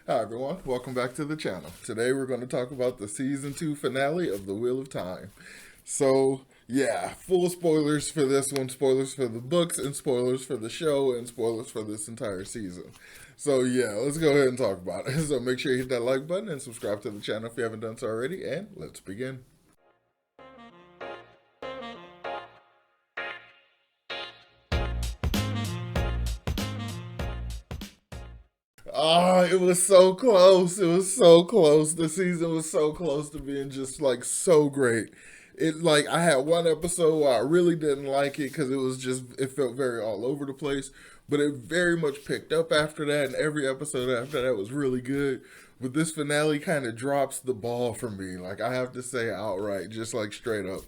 Hi everyone, welcome back to the channel. Today we're going to talk about the season 2 finale of The Wheel of Time. So, yeah, full spoilers for this one, spoilers for the books, and spoilers for the show, and spoilers for this entire season. So, yeah, let's go ahead and talk about it. So, make sure you hit that like button and subscribe to the channel if you haven't done so already, and let's begin. It was so close. It was so close. The season was so close to being just like so great. I had one episode where I really didn't like it because it felt very all over the place, but it very much picked up after that, and every episode after that was really good. But this finale kind of drops the ball for me. Like, I have to say outright, just like straight up.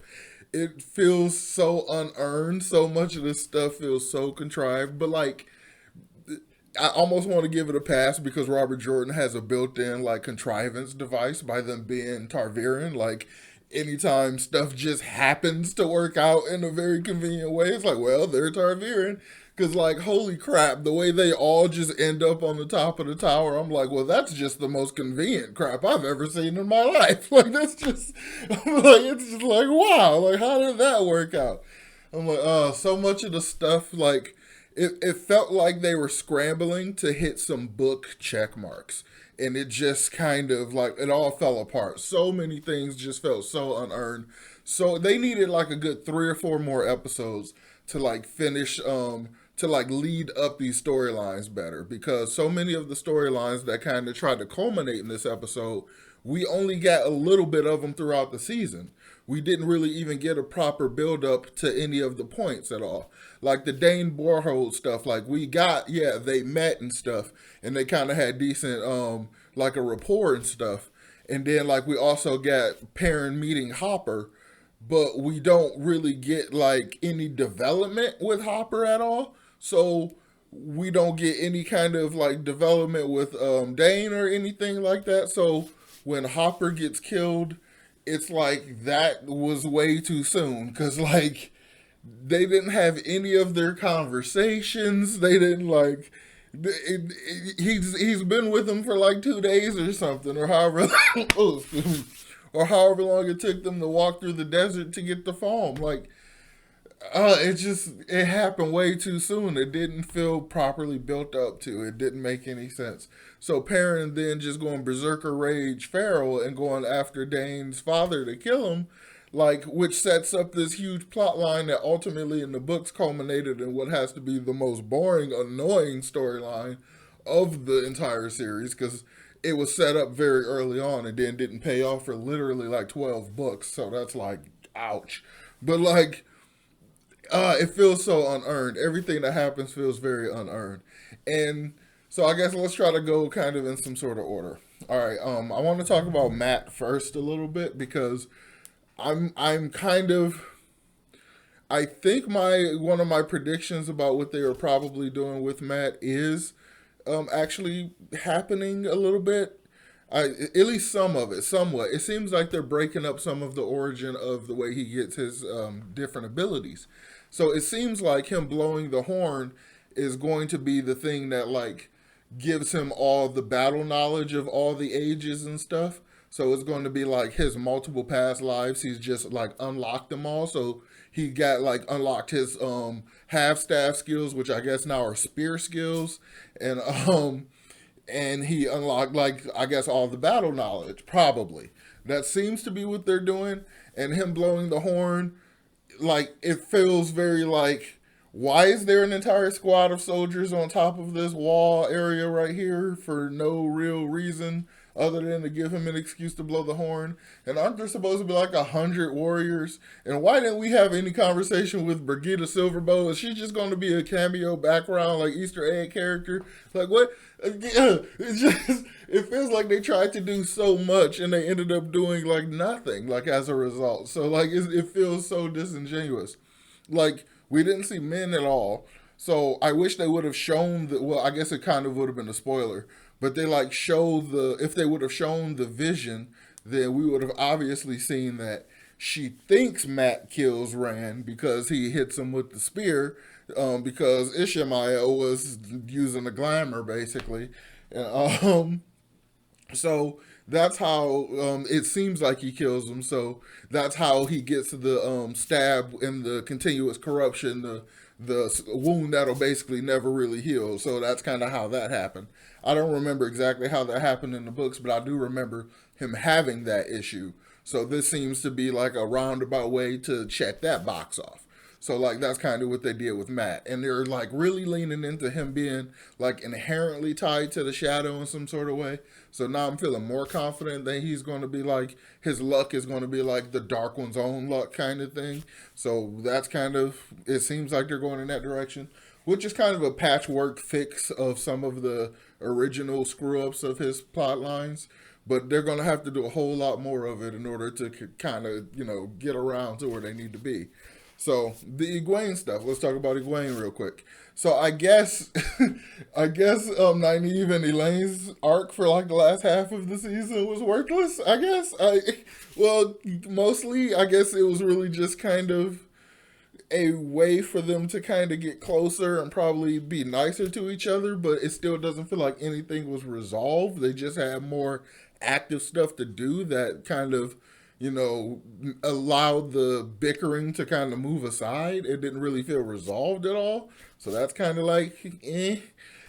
It feels so unearned. So much of this stuff feels so contrived, but like I almost want to give it a pass because Robert Jordan has a built-in like contrivance device by them being Targaryen. Like, anytime stuff just happens to work out in a very convenient way, it's like, well, they're Targaryen. Because, like, holy crap, the way they all just end up on the top of the tower, I'm like, well, that's just the most convenient crap I've ever seen in my life. Like, that's just, I'm like, it's just like, wow, like, how did that work out? I'm like, oh, so much of the stuff, like, it felt like they were scrambling to hit some book check marks. And it just kind of like, it all fell apart. So many things just felt so unearned. So they needed like a good 3 or 4 more episodes to like finish, to like lead up these storylines better. Because so many of the storylines that kind of tried to culminate in this episode, we only got a little bit of them throughout the season. We didn't really even get a proper build up to any of the points at all. Like the Dane Borhold stuff, like we got, yeah, they met and stuff, and they kind of had decent, like a rapport and stuff. And then like we also got Perrin meeting Hopper, but we don't really get like any development with Hopper at all. So we don't get any kind of like development with Dane or anything like that. So when Hopper gets killed, it's like that was way too soon because like they didn't have any of their conversations. They didn't like. He's been with them for like 2 days or something, or however. Oh, excuse me, or however long it took them to walk through the desert to get the foam. Like, it happened way too soon. It didn't feel properly built up to. It didn't make any sense. So Perrin then just going berserker rage feral and going after Dane's father to kill him, like, which sets up this huge plot line that ultimately in the books culminated in what has to be the most boring, annoying storyline of the entire series because it was set up very early on and then didn't pay off for literally like 12 books. So that's like, ouch. But like, it feels so unearned. Everything that happens feels very unearned. And so I guess let's try to go kind of in some sort of order. All right, I want to talk about Matt first a little bit because I'm kind of I think my one of my predictions about what they are probably doing with Matt is actually happening a little bit. At least some of it, somewhat. It seems like they're breaking up some of the origin of the way he gets his different abilities. So it seems like him blowing the horn is going to be the thing that like gives him all the battle knowledge of all the ages and stuff. So it's going to be like his multiple past lives. He's just like unlocked them all. So he got like unlocked his half staff skills, which I guess now are spear skills, and and he unlocked like I guess all the battle knowledge probably. That seems to be what they're doing. And him blowing the horn, like it feels very like, why is there an entire squad of soldiers on top of this wall area right here for no real reason other than to give him an excuse to blow the horn? And aren't there supposed to be like 100 warriors? And why didn't we have any conversation with Brigitte Silverbow? Is she just going to be a cameo background like Easter egg character? Like what? It just it feels like they tried to do so much and they ended up doing like nothing like as a result. So like it feels so disingenuous. Like we didn't see men at all. So I wish they would have shown the, well, I guess it kind of would have been a spoiler, but they like showed the, if they would have shown the vision, then we would have obviously seen that she thinks Matt kills Rand because he hits him with the spear, because Ishmael was using the glamour basically. And, So that's how it seems like he kills him. So that's how he gets the stab and the continuous corruption, the wound that'll basically never really heal. So that's kind of how that happened. I don't remember exactly how that happened in the books, but I do remember him having that issue. So this seems to be like a roundabout way to check that box off. So like that's kind of what they did with Matt, and they're like really leaning into him being like inherently tied to the shadow in some sort of way. So now I'm feeling more confident that he's going to be like his luck is going to be like the Dark One's own luck kind of thing. So that's kind of it seems like they're going in that direction, which is kind of a patchwork fix of some of the original screw ups of his plot lines. But they're going to have to do a whole lot more of it in order to kind of get around to where they need to be. So the Egwene stuff. Let's talk about Egwene real quick. So I guess, I guess Nynaeve and Elaine's arc for like the last half of the season was worthless. I guess well, mostly I guess it was really just kind of a way for them to kind of get closer and probably be nicer to each other, but it still doesn't feel like anything was resolved. They just had more active stuff to do that kind of, allowed the bickering to kind of move aside. It didn't really feel resolved at all. So that's kind of like, eh.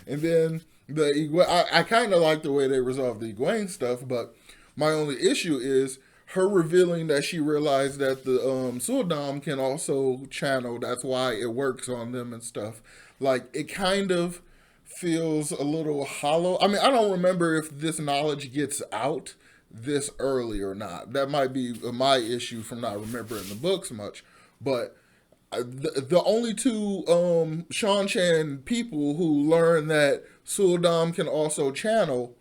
And then I kind of like the way they resolved the Egwene stuff, but my only issue is her revealing that she realized that the Suldam can also channel. That's why it works on them and stuff. Like it kind of feels a little hollow. I mean, I don't remember if this knowledge gets out this early or not. That might be my issue from not remembering the books much. But the only two Shan Chan people who learn that Suldam can also channel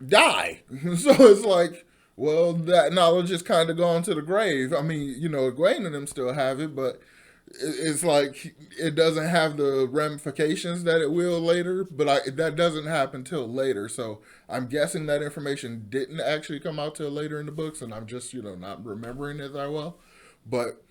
die. So it's like, well, that knowledge is kind of gone to the grave. I mean, Egwene and them still have it, but it's like it doesn't have the ramifications that it will later. But that doesn't happen till later. So I'm guessing that information didn't actually come out till later in the books, and I'm just not remembering it that well. But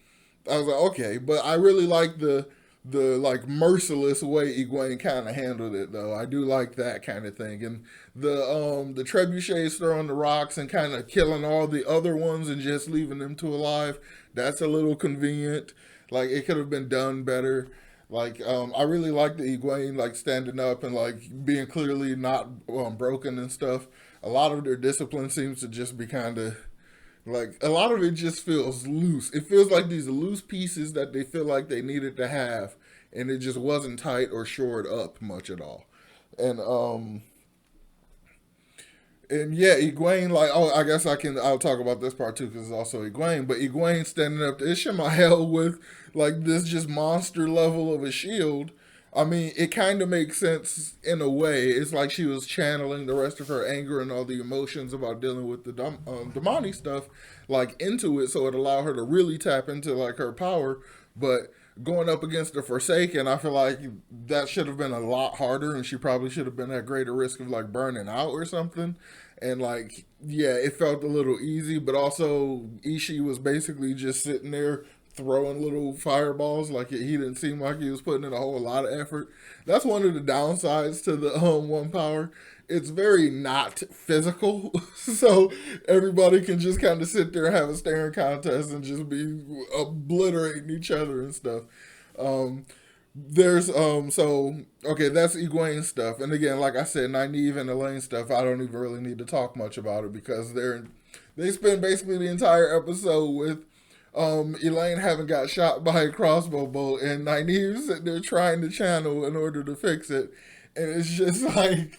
I was like, okay, but I really like the like merciless way Egwene kind of handled it though. I do like that kind of thing, and the trebuchets throwing the rocks and kind of killing all the other ones and just leaving them two alive. That's a little convenient. Like it could have been done better. Like I really like the Egwene like standing up and like being clearly not broken and stuff. A lot of their discipline seems to just be kind of like a lot of it just feels loose. It feels like these loose pieces that they feel like they needed to have, and it just wasn't tight or shored up much at all. And yeah, Egwene, like, oh, I guess I'll talk about this part too because it's also Egwene. But Egwene standing up to Ishmael with like this just monster level of a shield. I mean, it kind of makes sense in a way. It's like she was channeling the rest of her anger and all the emotions about dealing with the demonic stuff, like into it, so it allowed her to really tap into like her power. But going up against the Forsaken, I feel like that should have been a lot harder, and she probably should have been at greater risk of like burning out or something. And like, yeah, it felt a little easy, but also Ishii was basically just sitting there throwing little fireballs. Like he didn't seem like he was putting in a whole lot of effort. That's one of the downsides to the one power. It's very not physical, so everybody can just kind of sit there and have a staring contest and just be obliterating each other and stuff. Um, there's so okay, that's Egwene stuff, and again, like I said, Nynaeve and Elaine stuff. I don't even really need to talk much about it because they spend basically the entire episode with Elaine having got shot by a crossbow bolt, and Nynaeve sitting there trying to channel in order to fix it, and it's just like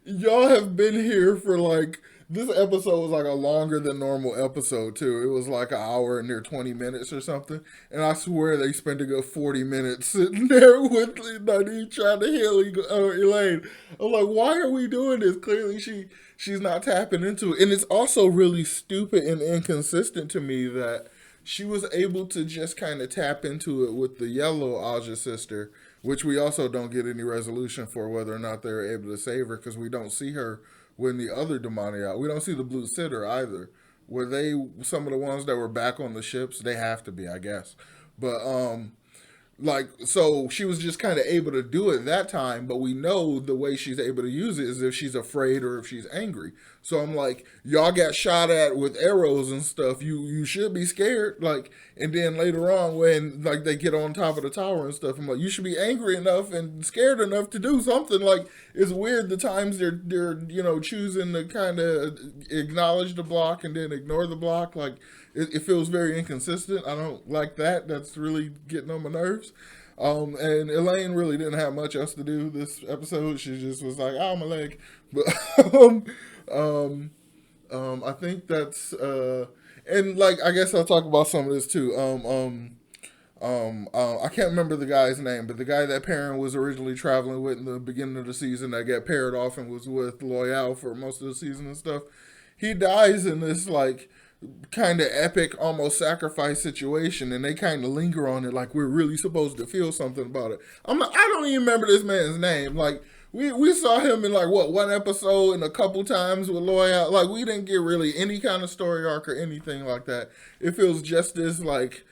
y'all have been here for like this episode was like a longer than normal episode too. It was like an hour and near 20 minutes or something, and I swear they spent a good 40 minutes sitting there with Nynaeve trying to heal Elaine. I'm like, why are we doing this? Clearly, she's not tapping into it, and it's also really stupid and inconsistent to me that she was able to just kind of tap into it with the yellow Aja sister, which we also don't get any resolution for whether or not they're able to save her because we don't see her when the other demonic out. We don't see the blue sitter either. Were they some of the ones that were back on the ships? They have to be, I guess. But Like, so she was just kind of able to do it that time, but we know the way she's able to use it is if she's afraid or if she's angry. So I'm like, y'all got shot at with arrows and stuff. You should be scared. Like, and then later on when like they get on top of the tower and stuff, I'm like, you should be angry enough and scared enough to do something. Like, it's weird the times they're choosing to kind of acknowledge the block and then ignore the block. Like, it feels very inconsistent. I don't like that. That's really getting on my nerves. And Elaine really didn't have much else to do this episode. She just was like, "Oh, my leg," but um, um, I think that's and like I guess I'll talk about some of this too. I can't remember the guy's name, but the guy that Perrin was originally traveling with in the beginning of the season that got paired off and was with Loyal for most of the season and stuff. He dies in this like kind of epic, almost sacrifice situation, and they kind of linger on it like we're really supposed to feel something about it. I don't even remember this man's name. Like we saw him in like what one episode and a couple times with Loyal. Like we didn't get really any kind of story arc or anything like that. It feels just as like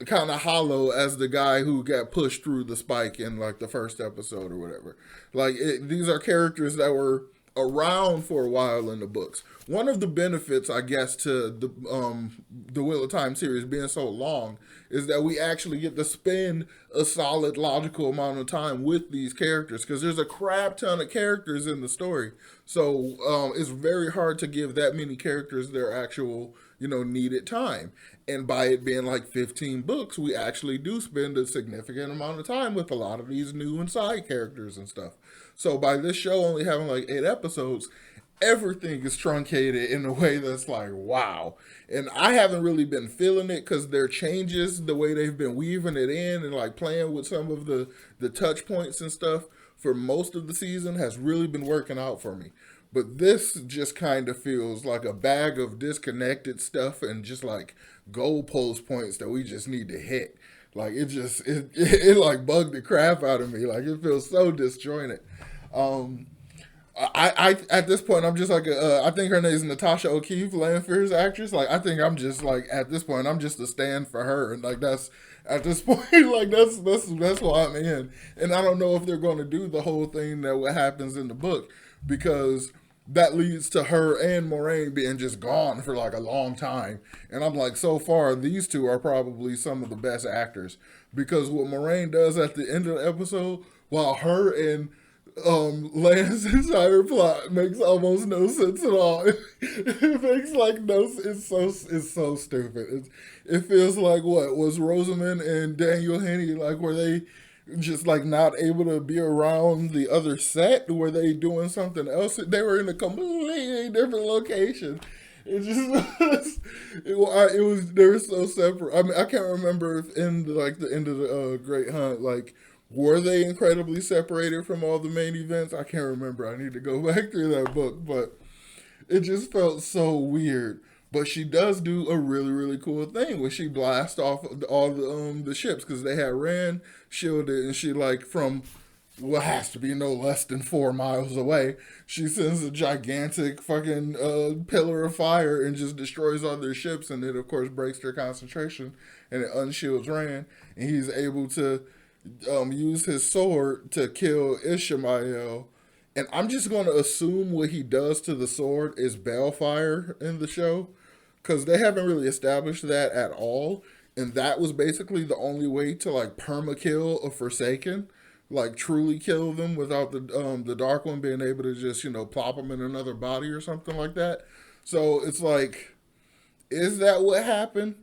kind of hollow as the guy who got pushed through the spike in like the first episode or whatever. Like these are characters that were around for a while in the books. One of the benefits, I guess, to the Wheel of Time series being so long is that we actually get to spend a solid, logical amount of time with these characters because there's a crap ton of characters in the story. So it's very hard to give that many characters their actual, needed time. And by it being like 15 books, we actually do spend a significant amount of time with a lot of these new and side characters and stuff. So by this show only having like 8 episodes, everything is truncated in a way that's like, wow. And I haven't really been feeling it because their changes, the way they've been weaving it in and like playing with some of the touch points and stuff for most of the season has really been working out for me. But this just kind of feels like a bag of disconnected stuff and just like goalpost points that we just need to hit. Like it like bugged the crap out of me. Like it feels so disjointed. Um, I at this point I'm just like I think her name is Natasha O'Keefe, Lanfear's actress. Like I think I'm just like at this point I'm just a stand for her, and like that's at this point like that's why I'm in. And I don't know if they're going to do the whole thing that what happens in the book because that leads to her and Moraine being just gone for like a long time. And I'm like, so far, these two are probably some of the best actors because what Moraine does at the end of the episode, while her and Lance's entire plot makes almost no sense at all. It makes like no. It's so stupid. It feels like what was Rosamund and Daniel Henney like? Were they just like not able to be around the other set? Were they doing something else? They were in a completely different location. It just it was they were so separate. I mean, I can't remember if in like the end of the Great Hunt, like were they incredibly separated from all the main events? I can't remember. I need to go back through that book, but it just felt so weird. But she does do a really really cool thing where she blasts off all the ships because they had Rand shielded, and she like from what has to be no less than 4 miles away, she sends a gigantic fucking pillar of fire and just destroys all their ships, and it of course breaks their concentration, and it unshields Rand, and he's able to use his sword to kill Ishmael. And I'm just going to assume what he does to the sword is balefire in the show, because they haven't really established that at all. And that was basically the only way to like perma kill a Forsaken, like truly kill them without the Dark One being able to just plop them in another body or something like that. So it's like, is that what happened?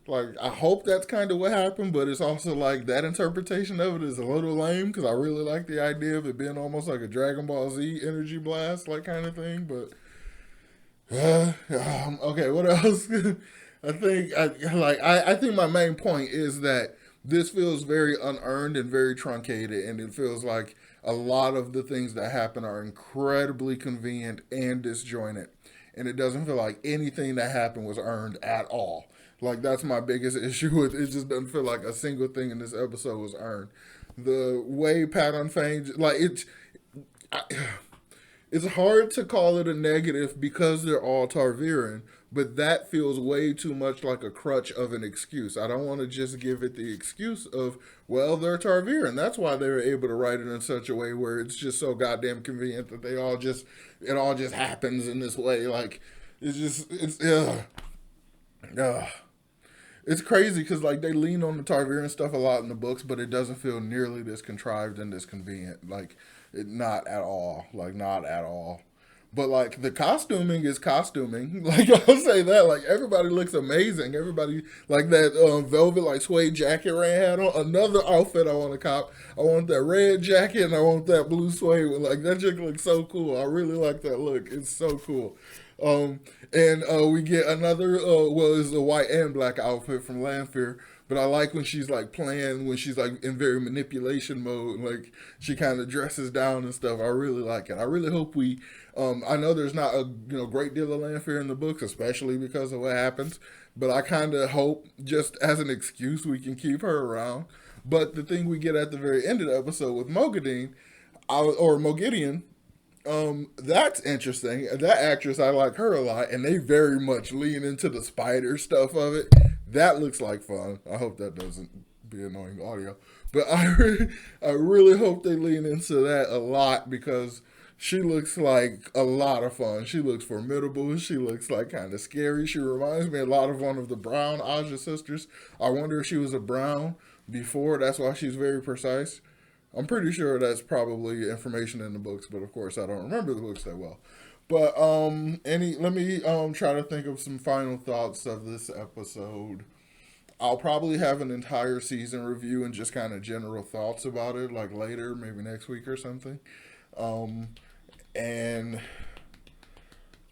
Like, I hope that's kind of what happened, but it's also like that interpretation of it is a little lame because I really like the idea of it being almost like a Dragon Ball Z energy blast, like kind of thing. But okay, what else? I think my main point is that this feels very unearned and very truncated, and it feels like a lot of the things that happen are incredibly convenient and disjointed, and it doesn't feel like anything that happened was earned at all. Like that's my biggest issue with it. It just doesn't feel like a single thing in this episode was earned. The way Pat Unfeigned, like it, I, it's hard to call it a negative because they're all Tarviran, but that feels way too much like a crutch of an excuse. I don't want to just give it the excuse of, well, they're Tarviran. That's why they were able to write it in such a way where it's just so goddamn convenient that it all just happens in this way. Like, ugh. It's crazy because like they lean on the Targaryen stuff a lot in the books, but it doesn't feel nearly this contrived and this convenient. Like, not at all. Like, not at all. But like the costuming is costuming. Like, I'll say that. Like, everybody looks amazing. Everybody like that velvet like suede jacket Ray had on. Another outfit I want to cop. I want that red jacket and I want that blue suede. Like, that chick looks so cool. I really like that look. It's so cool. Um, and we get another, well, it's a white and black outfit from Lanfear. But I like when she's like playing, when she's like in very manipulation mode, like she kind of dresses down and stuff. I really like it. I really hope we. I know there's not a great deal of Lanfear in the books, especially because of what happens. But I kind of hope, just as an excuse, we can keep her around. But the thing we get at the very end of the episode with Mogadine, or Mogideon, that's interesting. That actress, I like her a lot, and they very much lean into the spider stuff of it. That looks like fun. I hope that doesn't be annoying audio, but I really hope they lean into that a lot because she looks like a lot of fun. She looks formidable. She looks like kind of scary. She reminds me a lot of one of the Brown Aja sisters. I wonder if she was a Brown before. That's why she's very precise. I'm pretty sure that's probably information in the books, but of course I don't remember the books that well. But any let me try to think of some final thoughts of this episode. I'll probably have an entire season review and just kind of general thoughts about it, like later, maybe next week or something. Um, and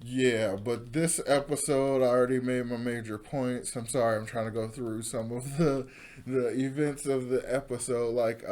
yeah, but this episode, I already made my major points. I'm sorry, I'm trying to go through some of the events of the episode, like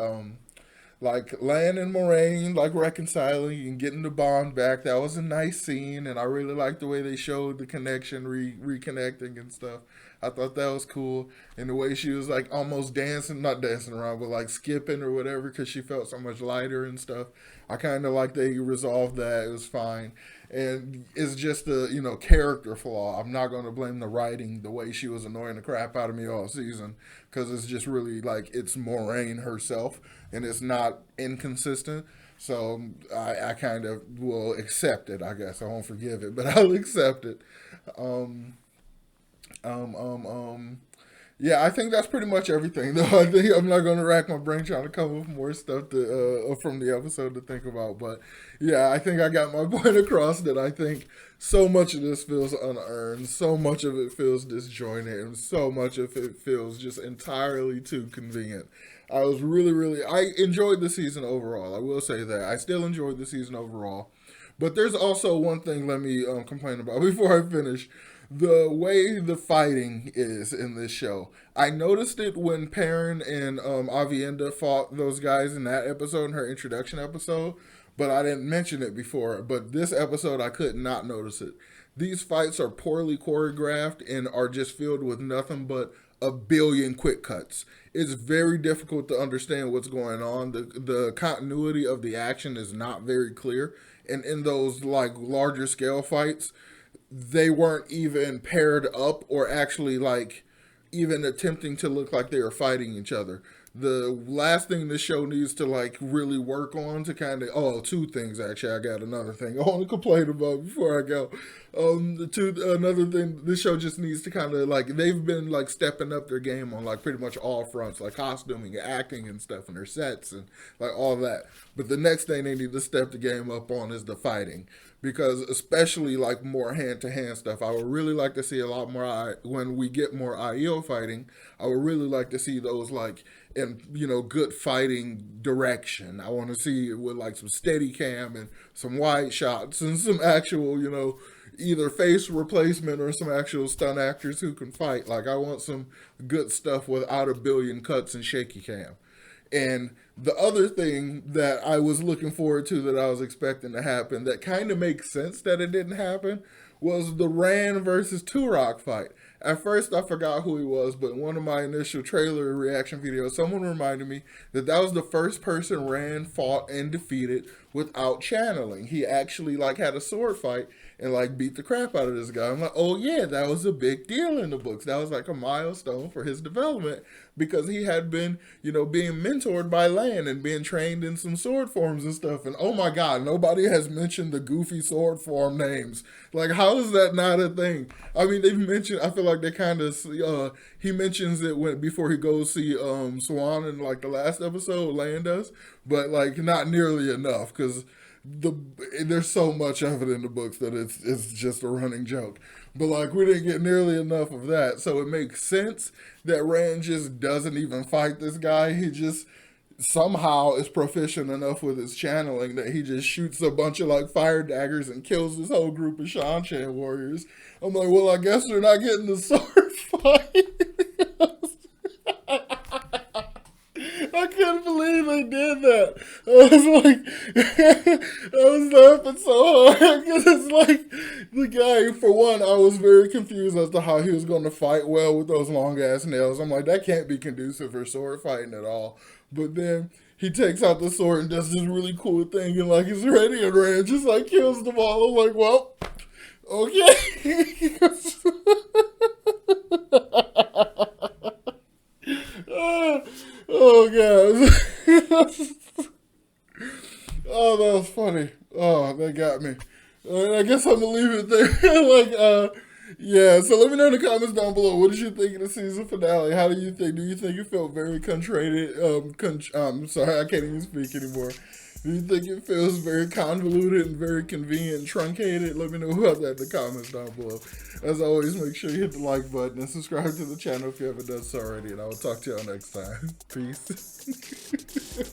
Lan and Moraine like reconciling and getting the bond back. That was a nice scene, and I really liked the way they showed the connection, reconnecting and stuff. I thought that was cool, and the way she was like almost dancing, not dancing around, but like skipping or whatever, because she felt so much lighter and stuff. I kind of like they resolved that. It was fine, and it's just a character flaw. I'm not going to blame the writing, the way she was annoying the crap out of me all season, because it's just really like it's Moraine herself, and it's not inconsistent. So I kind of will accept it. I guess I won't forgive it, but I'll accept it. Um, um, um, um, yeah, I think that's pretty much everything. Though I think I'm not going to rack my brain trying to come up with more stuff from the episode to think about. But yeah, I think I got my point across that I think so much of this feels unearned, so much of it feels disjointed, and so much of it feels just entirely too convenient. I was I enjoyed the season overall. I will say that I still enjoyed the season overall. But there's also one thing let me complain about before I finish. The way the fighting is in this show. I noticed it when Perrin and Avienda fought those guys in that episode, in her introduction episode, but I didn't mention it before. But this episode, I could not notice it. These fights are poorly choreographed and are just filled with nothing but a billion quick cuts. It's very difficult to understand what's going on. The continuity of the action is not very clear. And in those like larger scale fights, they weren't even paired up or actually like even attempting to look like they were fighting each other. The last thing this show needs to like really work on to kind of two things actually. I got another thing I want to complain about before I go. Another thing this show just needs to kind of like they've been like stepping up their game on like pretty much all fronts, like costuming and acting and stuff and their sets and like all that. But the next thing they need to step the game up on is the fighting, because especially like more hand to hand stuff, I would really like to see a lot more when we get more IEO fighting. I would really like to see those like in good fighting direction. I want to see it with like some steady cam and some wide shots and some actual either face replacement or some actual stunt actors who can fight. Like I want some good stuff without a billion cuts and shaky cam. And The other thing that I was looking forward to that I was expecting to happen that kind of makes sense that it didn't happen was the Rand versus Turok fight. At first, I forgot who he was, but in one of my initial trailer reaction videos, someone reminded me that that was the first person Rand fought and defeated without channeling. He actually like had a sword fight and like beat the crap out of this guy. I'm like, oh yeah, that was a big deal in the books. That was like a milestone for his development because he had been, being mentored by Lan and being trained in some sword forms and stuff. And oh my God, nobody has mentioned the goofy sword form names. Like, how is that not a thing? I mean, they've mentioned. I feel like they kind of. He mentions it before he goes see Swan in like the last episode. Lan does, but like not nearly enough because there's so much of it in the books that it's just a running joke. But like we didn't get nearly enough of that, so it makes sense that Rand just doesn't even fight this guy. He just somehow is proficient enough with his channeling that he just shoots a bunch of like fire daggers and kills this whole group of Shan warriors. I'm like, well, I guess they're not getting the sword fight. I couldn't believe they did that. I was like, I was laughing so hard because it's like the guy. For one, I was very confused as to how he was going to fight well with those long ass nails. I'm like, that can't be conducive for sword fighting at all. But then he takes out the sword and does this really cool thing and like he's ready and Rand just like kills them all. I'm like, well, okay. Oh god. Oh, that was funny. Oh, that got me. I guess I'm gonna leave it there. Yeah. So let me know in the comments down below. What did you think of the season finale? How do you think? Do you think it felt very contrite? Sorry, I can't even speak anymore. Do you think it feels very convoluted and very convenient and truncated? Let me know about that in the comments down below. As always, make sure you hit the like button and subscribe to the channel if you haven't done so already. And I will talk to y'all next time. Peace.